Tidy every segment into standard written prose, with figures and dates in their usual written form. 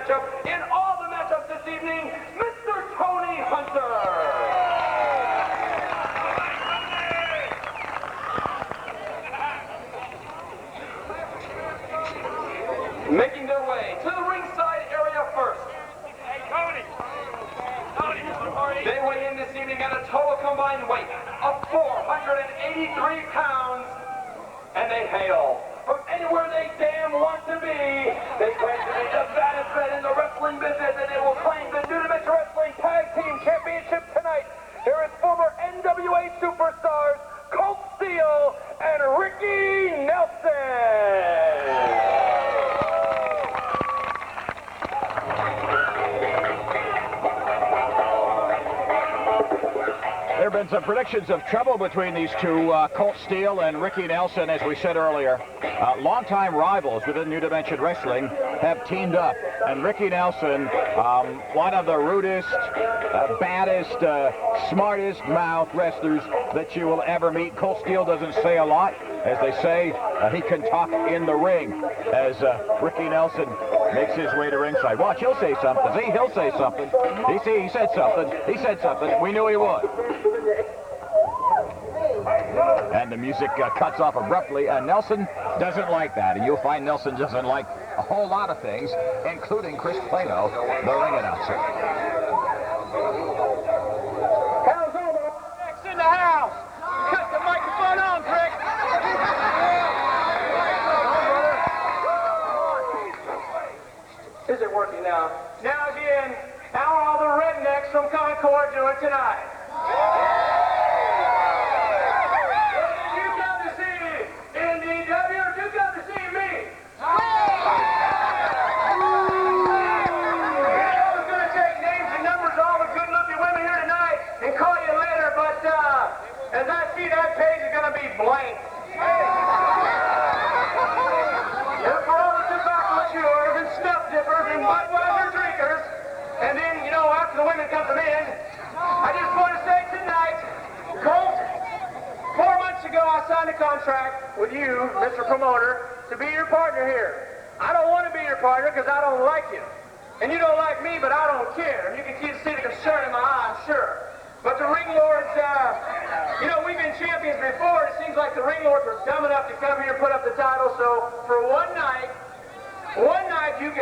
matchup in all the matchups this evening, Mr. Tony Hunter. Making their way to the ringside area first. Hey, Tony. They weigh in this evening at a total combined weight of 483 pounds, and they hail from anywhere they damn want to be. They claim to be the baddest men in the wrestling business, and they will claim the New Dimension Wrestling Tag Team Championship tonight. Here is former NWA superstars Colt and Rikki Nelson. There have been some predictions of trouble between these two, Colt and Rikki Nelson, as we said earlier. Longtime rivals within New Dimension Wrestling have teamed up. And Rikki Nelson, one of the rudest, baddest, smartest mouth wrestlers that you will ever meet. Colt doesn't say a lot. As they say, he can talk in the ring. As Rikki Nelson makes his way to ringside. Watch, he'll say something. See, he'll say something. He said something. He said something. We knew he would. And the music cuts off abruptly, and Nelson doesn't like that. And you'll find Nelson doesn't like a whole lot of things, including Chris Plano, the ring announcer. How's over? Next in the house. Cut the microphone on, Rick. Is it working now? Now again, how are all the rednecks from Concord doing tonight? Did you come to see NDW or did you come to see me? I was going to take names and numbers of all the good-looking women here tonight and call you later, but as I see that page is going to be blank. And for all the tobacco chewers and snuff dippers and Budweiser drinkers, and then, you know, after the women come to men, I just want to say tonight, Colt, 4 months ago I signed a contract with you, Mr. Promoter, to be your partner here. I don't want to be your partner because I don't like you. And you don't like me, but I don't care. And you can see the concern in my eye, I'm sure. But the Ringlords, you know, we've been champions before. It seems like the Ringlords were dumb enough to come here and put up the title. So for one night you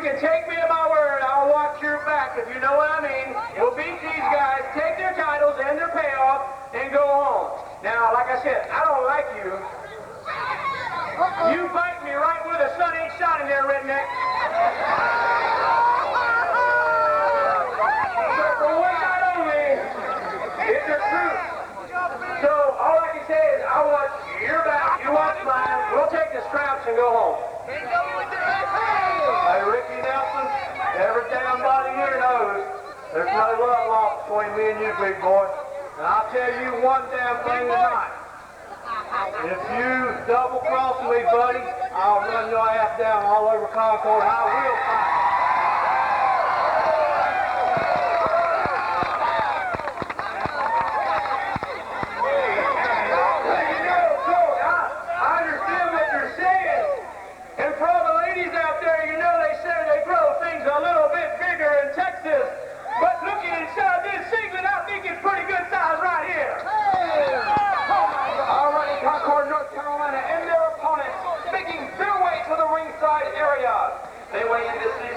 can take me at my word. I'll watch your back, if you know what I mean. We'll beat these guys, take their titles and their payoff, and go home. Now, like I said, I don't like you. You bite me right where the sun ain't shining there, redneck. But for one night only, it's the truth. So all I can say is I watch your back, you watch mine. We'll take the straps and go home. Hey, Rikki Nelson, every damn body here knows there's no love lost between me and you, big boy. And I'll tell you one damn thing tonight. If you double-cross me, buddy, I'll run your ass down all over Concord. I will fight. They weigh in this evening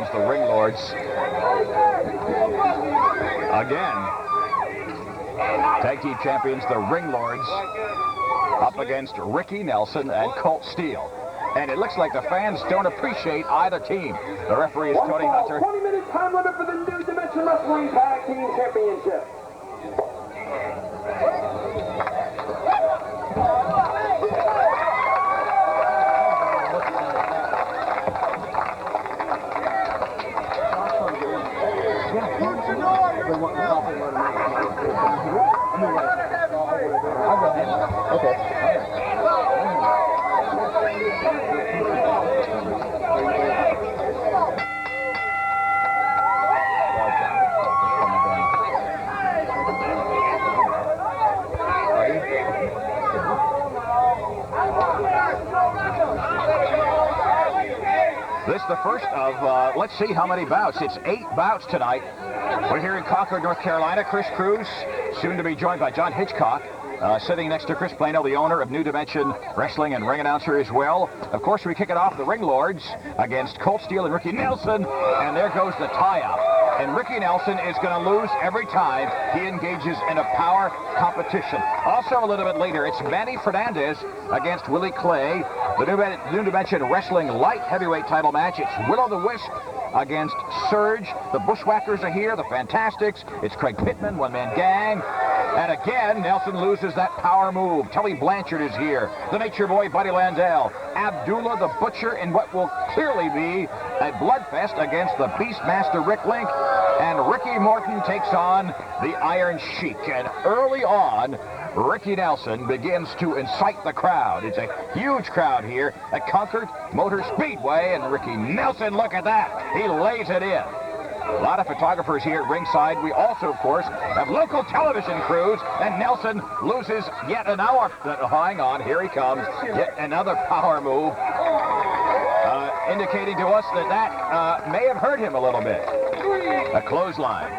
champions, the Ringlords. Again, tag team champions, the Ringlords, up against Rikki Nelson and Colt Steele. And it looks like the fans don't appreciate either team. The referee is Tony Hunter. 20-minute time limit for the New Dimension Wrestling Tag Team Championship. This is the first of, let's see how many bouts. It's 8 bouts tonight. We're here in Concord, North Carolina. Chris Cruz, soon to be joined by John Hitchcock, sitting next to Chris Plano, the owner of New Dimension Wrestling and ring announcer as well. Of course, we kick it off, the Ringlords against Colt Steele and Rikki Nelson, and there goes the tie-up. And Rikki Nelson is going to lose every time he engages in a power competition. Also, a little bit later, it's Manny Fernandez against Willie Clay. The New Dimension Wrestling Light Heavyweight title match. It's Will-O-the-Wisp against Surge. The Bushwhackers are here, the Fantastics. It's Craig Pittman, one-man gang. And again, Nelson loses that power move. Tully Blanchard is here. The Nature Boy, Buddy Landell. Abdullah the Butcher in what will clearly be a bloodfest against the Beastmaster Rick Link. And Ricky Morton takes on the Iron Sheik. And early on, Rikki Nelson begins to incite the crowd. It's a huge crowd here at Concord Motor Speedway. And Rikki Nelson, look at that. He lays it in. A lot of photographers here at ringside. We also, of course, have local television crews. And Nelson loses yet another. Hang on, here he comes. Yet another power move. Indicating to us that may have hurt him a little bit. A clothesline.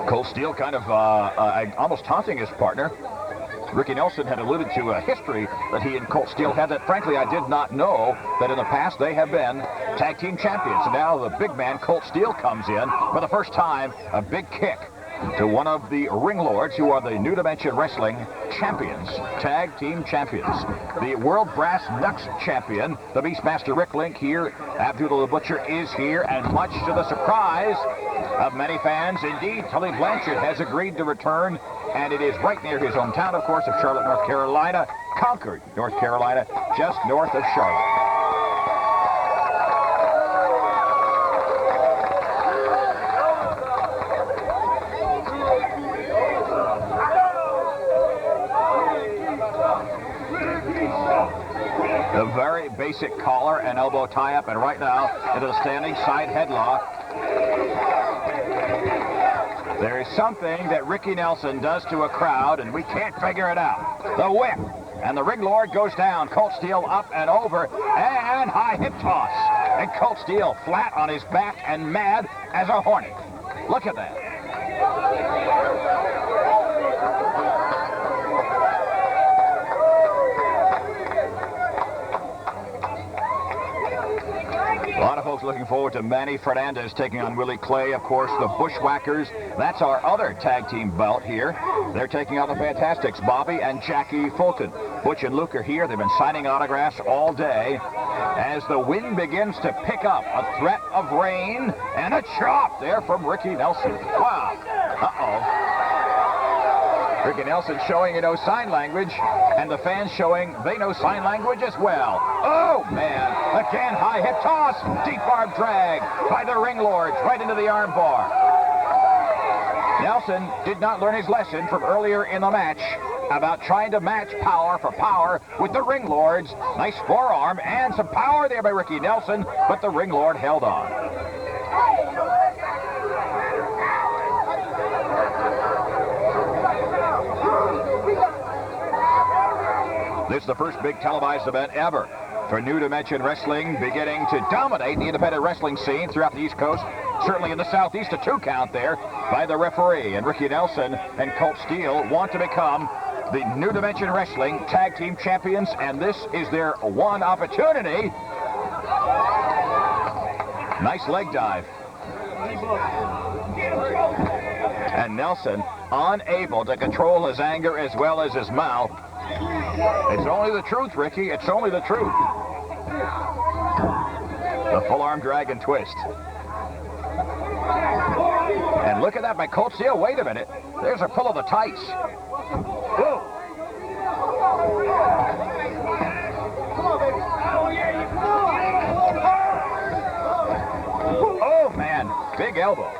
Colt Steele kind of almost taunting his partner. Rikki Nelson had alluded to a history that he and Colt Steele had that, frankly, I did not know, that in the past they have been tag team champions. And now the big man, Colt Steele, comes in for the first time, a big kick to one of the Ringlords, who are the New Dimension Wrestling champions, tag team champions. The World Brass Knucks champion, the Beastmaster Rick Link here. Abdullah the Butcher is here, and much to the surprise of many fans, indeed, Tully Blanchard has agreed to return, and it is right near his hometown, of course, of Charlotte, North Carolina, Concord, North Carolina, just north of Charlotte. A very basic collar and elbow tie-up, and right now into the standing side headlock. There is something that Rikki Nelson does to a crowd, and we can't figure it out. The whip, and the Ringlord goes down. Colt Steele up and over, and high hip toss. And Colt Steele flat on his back and mad as a hornet. Look at that. A lot of folks looking forward to Manny Fernandez taking on Willie Clay, of course, the Bushwhackers. That's our other tag team bout here. They're taking on the Fantastics, Bobby and Jackie Fulton. Butch and Luke are here. They've been signing autographs all day. As the wind begins to pick up, a threat of rain and a chop there from Rikki Nelson. Wow. Uh-oh. Rikki Nelson showing he knows sign language, and the fans showing they know sign language as well. Oh, man. Again, high hip toss. Deep arm drag by the Ringlords right into the arm bar. Nelson did not learn his lesson from earlier in the match about trying to match power for power with the Ringlords. Nice forearm and some power there by Rikki Nelson, but the Ringlord held on. This is the first big televised event ever for New Dimension Wrestling, beginning to dominate the independent wrestling scene throughout the East Coast. certainly in the Southeast, a 2 count there by the referee. And Rikki Nelson and Colt Steele want to become the New Dimension Wrestling Tag Team Champions, and this is their one opportunity. Nice leg dive. And Nelson unable to control his anger as well as his mouth. It's only the truth, Rikki. It's only the truth. The full arm drag and twist. And look at that by Colt Steele. Wait a minute. There's a pull of the tights. Whoa. Oh, man. Big elbow.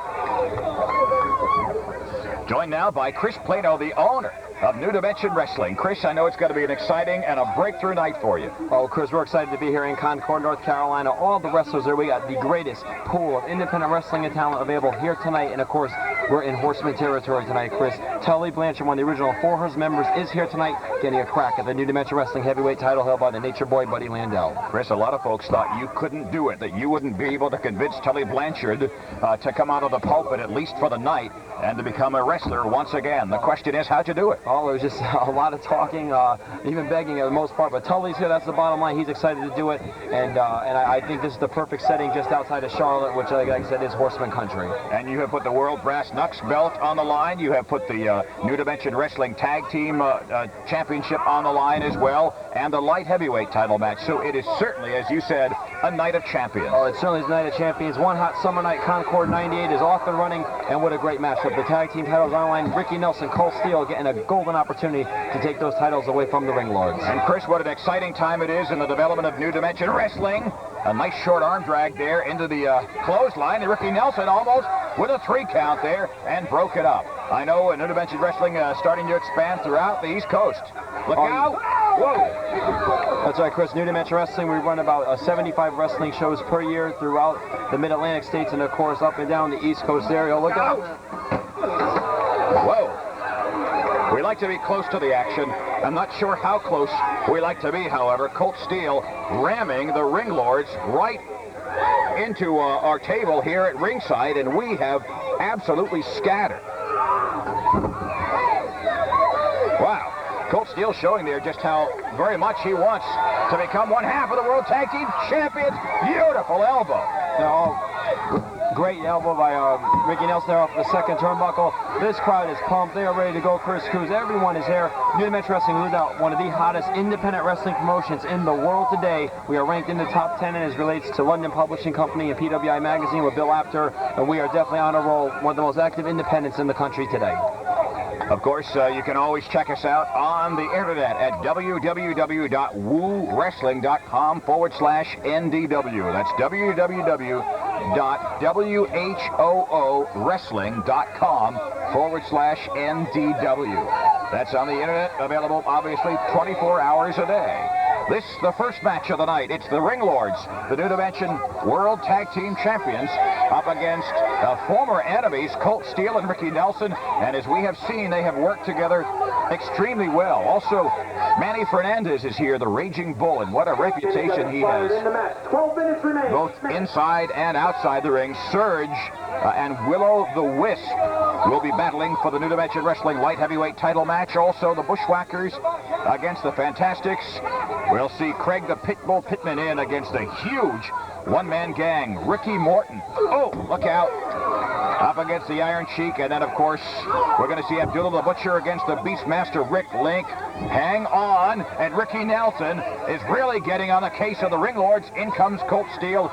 Joined now by Chris Plano, the owner of New Dimension Wrestling. Chris, I know it's going to be an exciting and a breakthrough night for you. Oh, Chris, we're excited to be here in Concord, North Carolina. All the wrestlers there. We got the greatest pool of independent wrestling and talent available here tonight. And, of course, we're in Horseman territory tonight, Chris. Tully Blanchard, one of the original 4 Hers members, is here tonight getting a crack at the New Dimension Wrestling heavyweight title held by the Nature Boy, Buddy Landell. Chris, a lot of folks thought you couldn't do it, that you wouldn't be able to convince Tully Blanchard to come out of the pulpit, at least for the night, and to become a wrestler once again. The question is, how'd you do it? Oh, it was just a lot of talking, even begging at the most part. But Tully's here. That's the bottom line. He's excited to do it. And I think this is the perfect setting just outside of Charlotte, which, like I said, is Horseman country. And you have put the World Brass Knucks belt on the line. You have put the New Dimension Wrestling Tag Team Championship on the line as well, and the light heavyweight title match. So it is certainly, as you said, a night of champions. Oh, it certainly is a night of champions. One hot summer night. Concord 98 is off and running, and what a great matchup. The tag team titles on the line. Rikki Nelson, Colt Steele getting a golden opportunity to take those titles away from the Ringlords. And Chris, what an exciting time it is in the development of New Dimension Wrestling. A nice short arm drag there into the clothesline. And Rikki Nelson almost with a 3 count there and broke it up. I know New Dimension Wrestling starting to expand throughout the East Coast. Look out. Whoa. That's right, Chris. New Dimension Wrestling, we run about 75 wrestling shows per year throughout the Mid-Atlantic states and, of course, up and down the East Coast area. Look out. Whoa. We like to be close to the action. I'm not sure how close we like to be, however. Colt Steele ramming the Ringlords right into our table here at ringside, and we have absolutely scattered. Wow. Colt Steele showing there just how very much he wants to become one half of the World Tag Team Champions. Beautiful elbow. Great elbow by Rikki Nelson off the second turnbuckle. This crowd is pumped. They are ready to go. Chris Cruz, everyone is here. New Dimension Wrestling, no doubt, one of the hottest independent wrestling promotions in the world today. We are ranked in the top 10 as relates to London Publishing Company and PWI Magazine with Bill Apter, and we are definitely on a roll. One of the most active independents in the country today. Of course, you can always check us out on the internet at www.woowrestling.com/NDW. That's www.WHOOWrestling.com/NDW. That's on the internet, available obviously 24 hours a day. This is the first match of the night. It's the Ringlords, the New Dimension World Tag Team Champions, up against former enemies, Colt Steele and Rikki Nelson. And as we have seen, they have worked together extremely well. Also, Manny Fernandez is here, the Raging Bull, and what a reputation he has. 12 minutes remaining. Both inside and outside the ring. Surge and Willow the Wisp will be battling for the New Dimension Wrestling light heavyweight title match. Also, the Bushwhackers against the Fantastics. We'll see Craig the Pitbull Pittman in against a huge one-man gang, Ricky Morton. Oh, look out. Up against the Iron Sheik, and then, of course, we're going to see Abdullah the Butcher against the Beastmaster Rick Link. Hang on, and Rikki Nelson is really getting on the case of the Ringlords. In comes Colt Steele.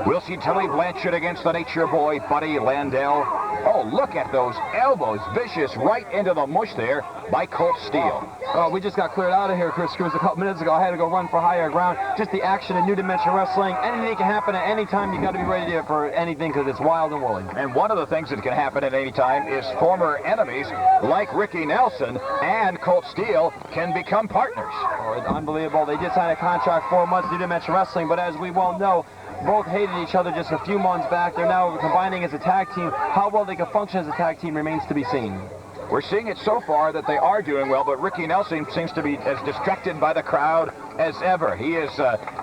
We'll see Tully Blanchard against the Nature Boy, Buddy Landell. Oh, look at those elbows, vicious right into the mush there by Colt Steele. Oh, we just got cleared out of here, Chris Cruz, a couple minutes ago. I had to go run for higher ground. Just the action in New Dimension Wrestling. Anything can happen at any time. You got to be ready for anything because it's wild and woolly. And one of the things that can happen at any time is former enemies like Rikki Nelson and Colt Steele can become partners. Oh, it's unbelievable. They did sign a contract 4 months, New Dimension Wrestling, but as we well know, both hated each other just a few months back. They're now combining as a tag team. How well they can function as a tag team remains to be seen. we're seeing it so far that they are doing well, but Rikki Nelson seems to be as distracted by the crowd as ever. He is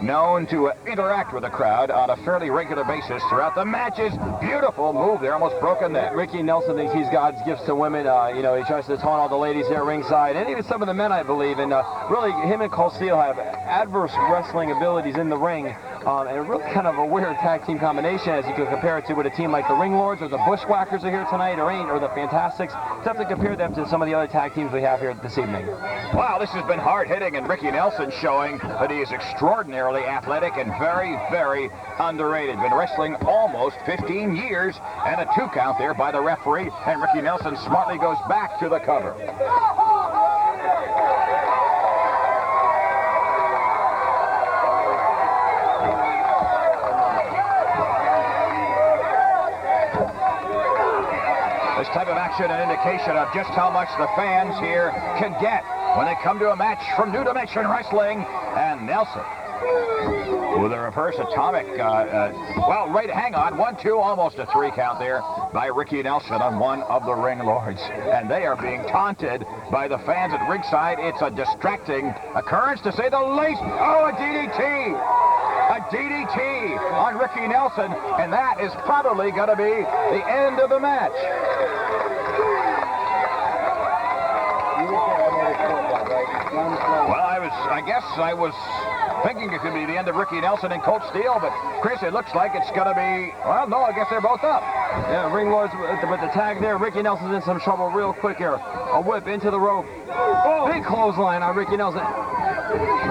known to interact with the crowd on a fairly regular basis throughout the matches. Beautiful move there, almost broken that. Rikki Nelson thinks he's God's gifts to women. You know, he tries to taunt all the ladies there ringside, and even some of the men, I believe. And really, him and Colt Steele have adverse wrestling abilities in the ring, and really kind of a weird tag team combination, as you could compare it to with a team like the Ringlords or the Bushwhackers are here tonight, or the Fantastics. You have to compare them to some of the other tag teams we have here this evening. Wow, this has been hard-hitting, and Rikki Nelson showing that he is extraordinarily athletic and very, very underrated. Been wrestling almost 15 years, and a 2 count there by the referee, and Rikki Nelson smartly goes back to the cover. This type of action an indication of just how much the fans here can get when they come to a match from New Dimension Wrestling. And Nelson with a reverse atomic, well, right, hang on, 1-2, almost a 3 count there by Rikki Nelson on one of the Ringlords. And they are being taunted by the fans at ringside. It's a distracting occurrence, to say the least. Oh, a DDT! A DDT on Rikki Nelson, and that is probably going to be the end of the match. Well, I guess I was thinking it could be the end of Rikki Nelson and Colt Steele, but Chris, it looks like it's going to be, well, no, I guess they're both up. Yeah, Ringlords with the tag there. Rikki Nelson's in some trouble real quick here. A whip into the rope. Big clothesline on Rikki Nelson.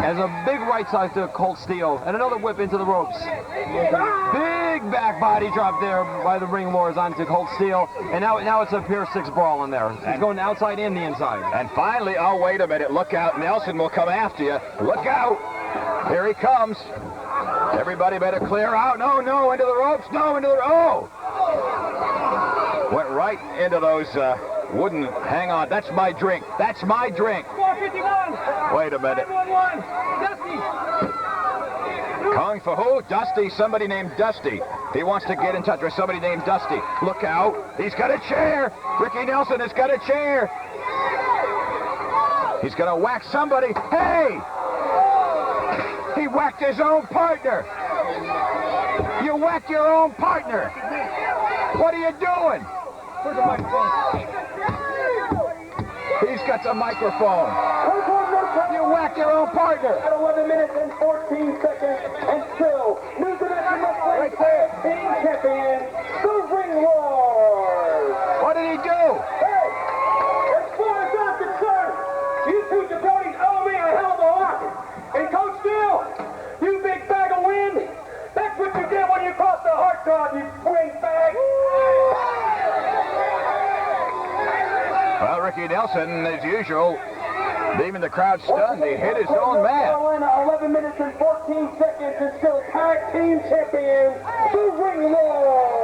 As a big right side to Colt Steele, and another whip into the ropes. Big back body drop there by the Ringlords onto Colt Steele, and now it's a Pier 6 brawl in there. He's going outside and the inside. And finally, oh, wait a minute, look out, Nelson will come after you. Look out, here he comes. Everybody better clear out. No, no, into the ropes, no, into the, oh! Went right into those wooden, hang on, that's my drink, that's my drink. 451. Wait a minute. 911. Dusty. Calling for who? Dusty, somebody named Dusty. He wants to get in touch with somebody named Dusty. Look out, he's got a chair. Rikki Nelson has got a chair. He's gonna whack somebody. Hey! He whacked his own partner. You whacked your own partner. What are you doing? Where's the microphone? He's got the microphone. You whacked your own partner. At 11 minutes and 14 seconds, and still, New Dimension Wrestling Right there. team champion, the Ringlords. What did he do? Hey, as far as I'm concerned, you two jabronis owe me a hell of a lot. And Coach Steele, you big bag of wind, that's what you did when you crossed the heart guard, you swing bag. Well, Rikki Nelson, as usual, leaving the crowd stunned. He hit his own man. 11 minutes and 14 seconds, and still tag team champions, the Ringlords.